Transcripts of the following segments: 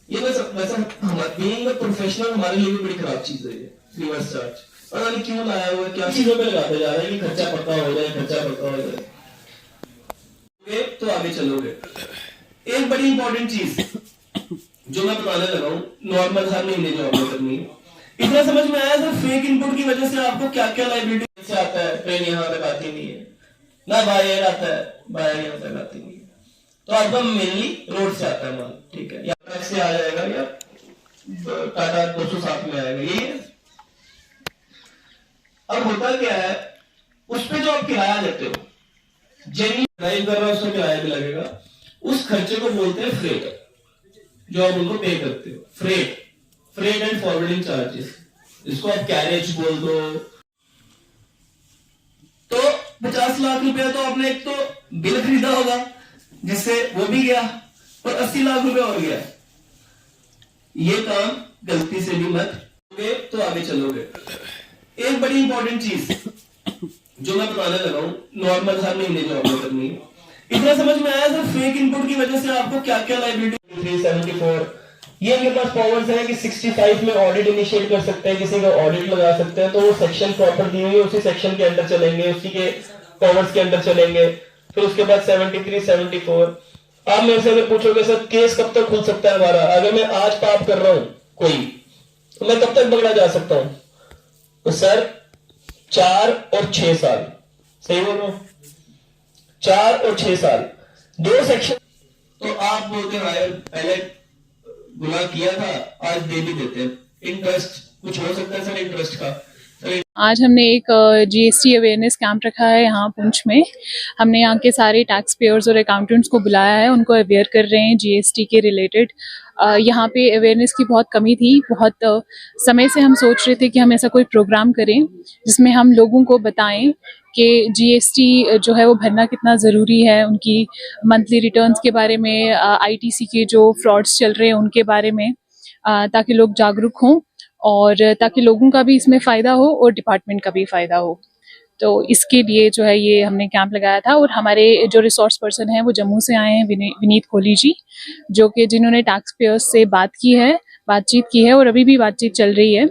ये वैसा being a professional हमारे लिए भी बड़ी खराब चीज है ये रिवर्स चार्ज। पता नहीं क्यों लाया हुआ है, क्या चीजों पे लगाते जा रहे हैं कि खर्चा पक्का हो जाए, खर्चा पक्का हो जाए, तो आगे चलोगे। एक बड़ी इंपॉर्टेंट चीज जो मैं बताने लगा हूं, नॉर्मल हर महीने जो आपने करनी है, इतना समझ में आया सर फेक इनपुट की वजह से आपको क्या क्या लाइबिलिटी से आता है। ट्रेन यहाँ तक आती नहीं है ना, बाय एयर आता है, बाय एयर यहाँ तक आती नहीं है, तो आपका मेनली रोड से आता है माल, ठीक है, या ट्रक से आ जाएगा या टाटा 207 में आएगा, यही है। अब होता क्या है, उस पे जो आप किराया देते हो, जेन्युइन ड्राइव कर रहा है उसको किराया भी लगेगा, उस खर्चे को बोलते हैं फ्रेट, जो आप उनको पे करते हो, फ्रेट एंड फॉरवर्डिंग चार्जेस, इसको आप कैरेज बोल दो। तो 50 लाख रुपया तो आपने एक तो बिल खरीदा होगा जिससे वो भी गया, और 80 लाख रुपया और गया। ये काम गलती से भी मत करोगे तो आगे चलोगे। एक बड़ी इंपॉर्टेंट चीज जो मैं बताने लगा हूं, नॉर्मल हर महीने जो आपने करनी है, इतना समझ में आया सर फेक इनपुट की वजह से आपको क्या क्या लाइबिलिटी। 374 ये इनके पास पावर्स है कि 65 में ऑडिट इनिशिएट कर सकते हैं, किसी का ऑडिट लगा सकते हैं, तो वो सेक्शन प्रॉपर दी हुई है, उसी सेक्शन के अंदर चलेंगे, उसी के पावर्स के अंदर चलेंगे। फिर उसके बाद 73, 74। आप मेरे से अगर पूछोगे सर केस कब तक खुल सकता है हमारा, अगर मैं आज पाप कर रहा हूं कोई, तो मैं कब तक पकड़ा जा सकता हूं, तो सर 4 और 6 साल, सही बोल रहा हूं, 4 और 6 साल, 2 सेक्शन। तो आप बोलते हैं पहले गुनाह किया था, आज दे भी देते हैं। इंटरेस्ट कुछ हो सकता है सर, इंटरेस्ट का आज हमने एक जीएसटी अवेयरनेस कैंप रखा है यहाँ पुंछ में। हमने यहाँ के सारे टैक्स पेयर्स और अकाउंटेंट्स को बुलाया है, उनको अवेयर कर रहे हैं जीएसटी के रिलेटेड। यहाँ पे अवेयरनेस की बहुत कमी थी, बहुत समय से हम सोच रहे थे कि हम ऐसा कोई प्रोग्राम करें जिसमें हम लोगों को बताएं कि जीएसटी जो है वो भरना कितना ज़रूरी है, उनकी मंथली रिटर्न्स के बारे में, आईटीसी के जो फ्रॉड्स चल रहे हैं उनके बारे में, ताकि लोग जागरूक हों और ताकि लोगों का भी इसमें फ़ायदा हो और डिपार्टमेंट का भी फ़ायदा हो। तो इसके लिए जो है ये हमने कैंप लगाया था। और हमारे जो रिसोर्स पर्सन हैं वो जम्मू से आए हैं, विनीत कोहली जी, जो कि जिन्होंने टैक्स पेयर्स से बातचीत की है और अभी भी बातचीत चल रही है।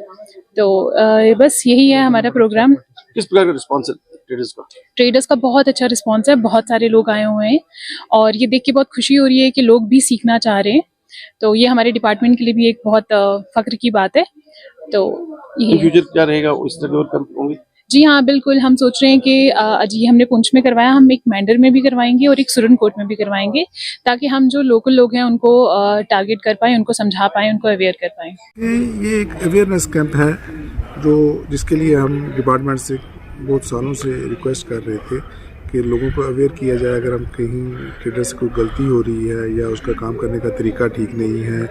तो बस यही है हमारा प्रोग्राम। किस प्रकार का रिस्पॉन्स है ट्रेडर्स का? बहुत अच्छा रिस्पॉन्स है, बहुत सारे लोग आए हुए हैं और ये देख के बहुत खुशी हो रही है कि लोग भी सीखना चाह रहे हैं। तो ये हमारे डिपार्टमेंट के लिए भी एक बहुत फख्र की बात है। तो ये फ्यूचर क्या रहेगा, इस तरह और कम होंगे? जी हाँ, बिल्कुल। हम सोच रहे हैं कि अजी हमने पुंछ में करवाया, हम एक मैंडर में भी करवाएंगे और एक सुरन कोट में भी करवाएंगे, ताकि हम जो लोकल लोग हैं उनको टारगेट कर पाएं, उनको समझा पाएं, उनको अवेयर कर पाएं। ये एक अवेयरनेस कैंप है जिसके लिए हम डिपार्टमेंट से बहुत सालों से रिक्वेस्ट कर रहे थे कि लोगों को अवेयर किया जाए। अगर हम कहीं ट्रेडर से कोई गलती हो रही है या उसका काम करने का तरीका ठीक नहीं है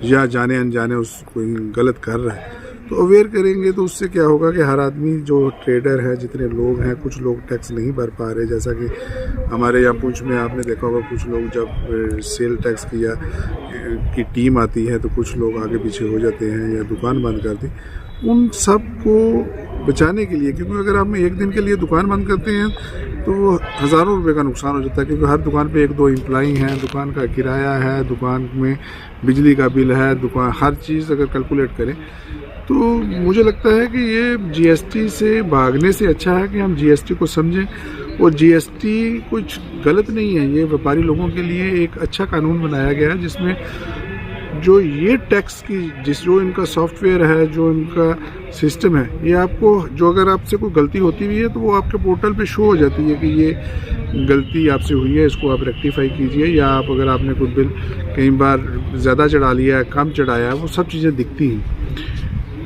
या जाने अनजाने कोई गलत कर रहा है, तो अवेयर करेंगे तो उससे क्या होगा कि हर आदमी जो ट्रेडर है, जितने लोग हैं, कुछ लोग टैक्स नहीं भर पा रहे। जैसा कि हमारे यहाँ पुंछ में आपने देखा होगा, कुछ लोग जब सेल टैक्स की टीम आती है तो कुछ लोग आगे पीछे हो जाते हैं या दुकान बंद कर दी। उन सब को बचाने के लिए, क्योंकि अगर हम एक दिन के लिए दुकान बंद करते हैं तो हज़ारों रुपए का नुकसान हो जाता है, क्योंकि हर दुकान पे 1-2 एम्प्लॉई हैं, दुकान का किराया है, दुकान में बिजली का बिल है, दुकान हर चीज़ अगर कैलकुलेट करें तो मुझे लगता है कि ये जीएसटी से भागने से अच्छा है कि हम जीएसटी को समझें। और जीएसटी कुछ गलत नहीं है, ये व्यापारी लोगों के लिए एक अच्छा कानून बनाया गया है, जिसमें जो ये टैक्स की जो इनका सॉफ्टवेयर है, जो इनका सिस्टम है, ये आपको जो अगर आपसे कोई गलती होती भी है तो वो आपके पोर्टल पे शो हो जाती है कि ये गलती आपसे हुई है, इसको आप रेक्टिफाई कीजिए। या आप अगर आपने कोई बिल कई बार ज़्यादा चढ़ा लिया है, कम चढ़ाया है, वो सब चीज़ें दिखती हैं।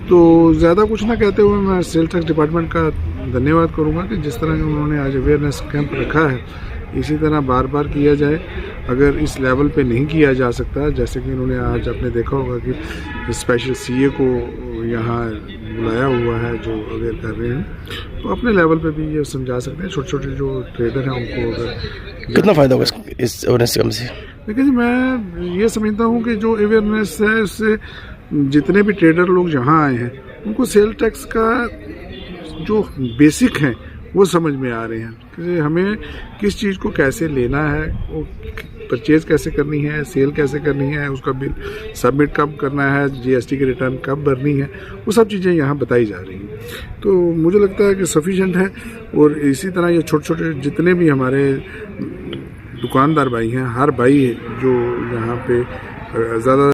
तो ज़्यादा कुछ ना कहते हुए मैं सेल टैक्स डिपार्टमेंट का धन्यवाद करूँगा कि जिस तरह का उन्होंने आज अवेयरनेस कैंप रखा है, इसी तरह बार बार किया जाए। अगर इस लेवल पे नहीं किया जा सकता, जैसे कि उन्होंने आज आपने देखा होगा कि स्पेशल सीए को यहाँ बुलाया हुआ है जो अवेयर कर रहे हैं, तो अपने लेवल पे भी ये समझा सकते हैं। छोटे छोटे जो ट्रेडर हैं उनको अगर कितना फ़ायदा होगा इस अवेयरनेस कैंप से? देखिए जी, मैं ये समझता हूँ कि जो अवेयरनेस है उससे जितने भी ट्रेडर लोग यहाँ आए हैं उनको सेल टैक्स का जो बेसिक हैं वो समझ में आ रहे हैं कि हमें किस चीज़ को कैसे लेना है, वो परचेज़ कैसे करनी है, सेल कैसे करनी है, उसका बिल सबमिट कब करना है, जीएसटी की रिटर्न कब भरनी है, वो सब चीज़ें यहाँ बताई जा रही हैं। तो मुझे लगता है कि सफिशेंट है। और इसी तरह ये छोटे छोटे जितने भी हमारे दुकानदार भाई हैं, हर भाई जो यहाँ पे ज़्यादा